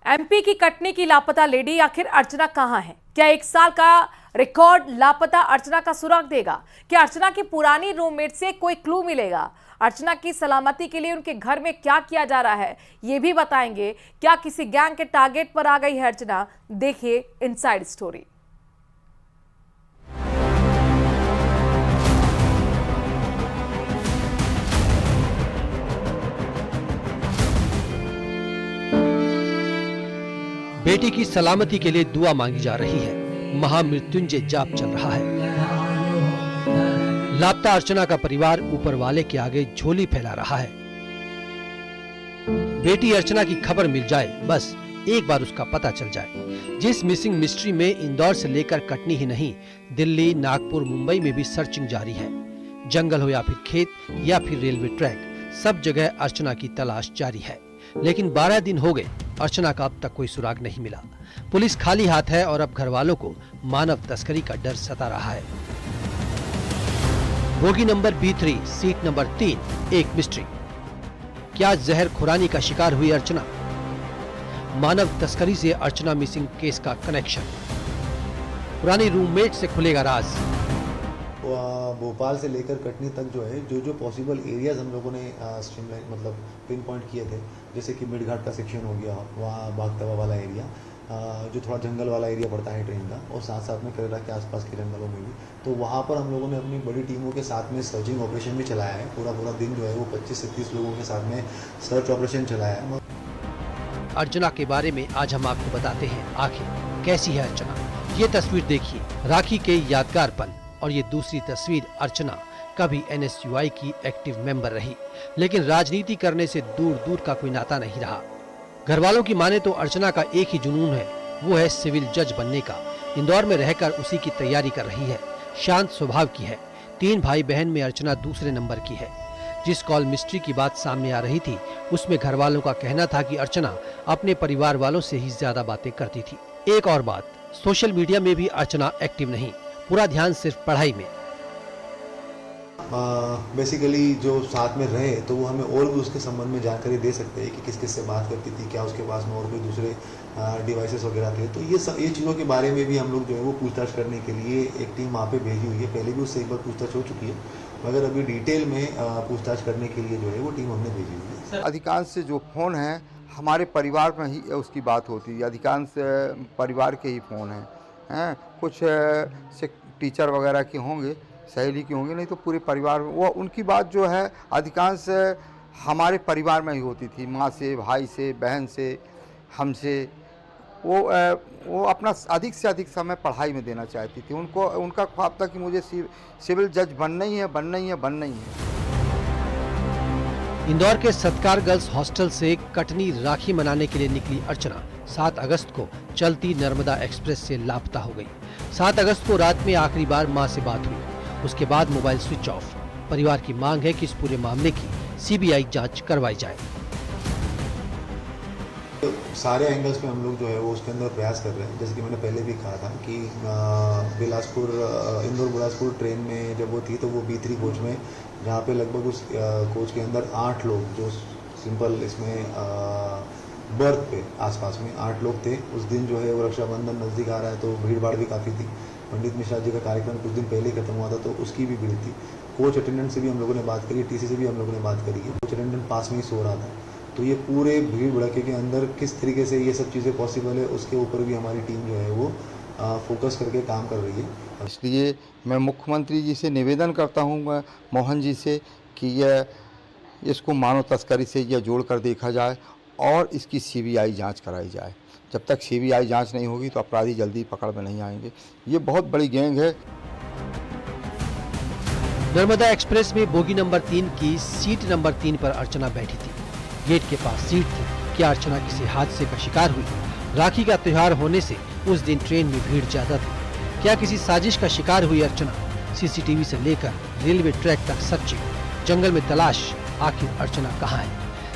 MP की कटनी की लापता लेडी आखिर अर्चना कहां है? क्या 1 साल का रिकॉर्ड लापता अर्चना का सुराग देगा? क्या अर्चना की पुरानी रूममेट से कोई क्लू मिलेगा? अर्चना की सलामती के लिए उनके घर में क्या किया जा रहा है, ये भी बताएंगे। क्या किसी गैंग के टारगेट पर आ गई है अर्चना? देखिए इनसाइड स्टोरी। बेटी की सलामती के लिए दुआ मांगी जा रही है। महामृत्युंजय जाप चल रहा है। लापता अर्चना का परिवार ऊपर वाले के आगे झोली फैला रहा है। बेटी अर्चना की खबर मिल जाए, बस एक बार उसका पता चल जाए। जिस मिसिंग मिस्ट्री में इंदौर से लेकर कटनी ही नहीं, दिल्ली, नागपुर, मुंबई में भी सर्चिंग जारी है। जंगल हो या फिर खेत या फिर रेलवे ट्रैक, सब जगह अर्चना की तलाश जारी है। लेकिन 12 दिन हो गए, अर्चना का अब तक कोई सुराग नहीं मिला। पुलिस खाली हाथ है और अब घर वालों को मानव तस्करी का डर सता रहा है। Bogie number B3, seat number 3, एक मिस्ट्री। क्या जहर खुरानी का शिकार हुई अर्चना? मानव तस्करी से अर्चना मिसिंग केस का कनेक्शन। पुरानी रूममेट से खुलेगा राज। भोपाल से लेकर कटनी तक जो है, जो पॉसिबल एरियाज हम लोगों ने स्ट्रीमलाइन मतलब पिन पॉइंट किए थे, जैसे कि मिडघाट का सेक्शन हो गया, वहाँ बागतवा वाला एरिया, जो थोड़ा जंगल वाला एरिया पड़ता है ट्रेन का, और साथ साथ में करेला के आसपास के जंगलों में भी। तो वहाँ पर हम लोगों ने अपनी बड़ी टीमों के साथ में सर्चिंग ऑपरेशन भी चलाया है। पूरा दिन जो है वो 25 से 30 लोगों के साथ में सर्च ऑपरेशन चलाया है। अर्चना के बारे में आज हम आपको बताते हैं, आखिर कैसी है अर्चना। ये तस्वीर देखिए, राखी के यादगार पल। और ये दूसरी तस्वीर, अर्चना कभी NSUI की एक्टिव मेंबर रही, लेकिन राजनीति करने से दूर दूर का कोई नाता नहीं रहा। घर वालों की माने तो अर्चना का एक ही जुनून है, वो है सिविल जज बनने का। इंदौर में रहकर उसी की तैयारी कर रही है। शांत स्वभाव की है। 3 भाई बहन में अर्चना दूसरे नंबर की है। जिस कॉल मिस्ट्री की बात सामने आ रही थी, उसमें घर वालों का कहना था कि अर्चना अपने परिवार वालों से ही ज्यादा बातें करती थी। एक और बात, सोशल मीडिया में भी अर्चना एक्टिव नहीं, पूरा ध्यान सिर्फ पढ़ाई में। बेसिकली जो साथ में रहे तो वो हमें और भी उसके संबंध में जानकारी दे सकते हैं कि किस किस से बात करती थी, क्या उसके पास में और कोई दूसरे डिवाइसेस वगैरह थे। तो ये चीज़ों के बारे में भी हम लोग जो है वो पूछताछ करने के लिए एक टीम वहाँ पे भेजी हुई है। पहले भी उससे एक बार पूछताछ हो चुकी है, मगर अभी डिटेल में पूछताछ करने के लिए जो है वो टीम हमने भेजी हुई है। अधिकांश जो फ़ोन हैं हमारे परिवार में ही उसकी बात होती है। अधिकांश परिवार के ही फ़ोन हैं। कुछ से टीचर वगैरह के होंगे, सहेली की होंगी, नहीं तो पूरे परिवार में वो उनकी बात जो है अधिकांश हमारे परिवार में ही होती थी। माँ से, भाई से, बहन से, हमसे। वो अपना अधिक से अधिक समय पढ़ाई में देना चाहती थी। उनका ख्वाब था कि मुझे सिविल जज बनना ही है। इंदौर के सत्कार गर्ल्स हॉस्टल से कटनी राखी मनाने के लिए निकली अर्चना 7 अगस्त को चलती नर्मदा एक्सप्रेस से लापता हो गई। 7 अगस्त को रात में आखिरी बार मां से बात हुई। उसके बाद मोबाइल स्विच ऑफ। परिवार की मांग है कि इस पूरे मामले की CBI जांच करवाई जाए। तो सारे एंगल्स पे हम लोग जो है वो उसके अंदर प्रयास कर रहे हैं। जैसे कि मैंने पहले भी कहा था कि इंदौर बिलासपुर ट्रेन में जब वो थी तो वो B3 कोच में, जहाँ पे लगभग उस कोच के अंदर 8 लोग, जो सिंपल इसमें बर्थ पे आसपास में 8 लोग थे। उस दिन जो है वो रक्षाबंधन नज़दीक आ रहा है तो भीड़ भाड़ भी काफ़ी थी। पंडित मिश्रा जी का कार्यक्रम कुछ दिन पहले ही खत्म हुआ था तो उसकी भी भीड़ थी। कोच अटेंडेंट से भी हम लोगों ने बात करी, TC से भी हम लोगों ने बात करी कि कोच अटेंडेंट पास में ही सो रहा था। तो ये पूरे भीड़ भड़के के अंदर किस तरीके से ये सब चीज़ें पॉसिबल है, उसके ऊपर भी हमारी टीम जो है वो फोकस करके काम कर रही है। इसलिए मैं मुख्यमंत्री जी से निवेदन करता हूँ, मोहन जी से, कि इसको मानव तस्करी से यह जोड़ कर देखा जाए और इसकी CBI जांच कराई जाए। जब तक CBI जांच नहीं होगी तो अपराधी जल्दी पकड़ में नहीं आएंगे। ये बहुत बड़ी गैंग है। नर्मदा एक्सप्रेस में बोगी नंबर 3 की सीट नंबर 3 पर अर्चना बैठी थी। गेट के पास सीट थी। क्या अर्चना किसी हादसे का शिकार हुई? राखी का त्योहार होने से उस दिन ट्रेन में भीड़ ज्यादा थी। क्या किसी साजिश का शिकार हुई अर्चना? CCTV से लेकर रेलवे ट्रैक तक सर्चिंग, जंगल में तलाश, आखिर अर्चना कहाँ है?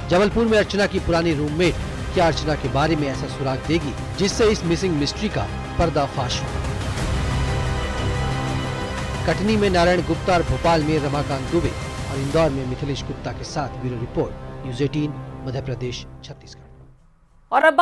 जबलपुर में अर्चना की पुरानी रूममेट क्या अर्चना के बारे में ऐसा सुराग देगी जिससे इस मिसिंग मिस्ट्री का पर्दाफाश हो? कटनी में नारायण गुप्ता और भोपाल में रमाकांत दुबे और इंदौर में मिथिलेश गुप्ता के साथ bureau report, News 18, Madhya Pradesh, Chhattisgarh. और अब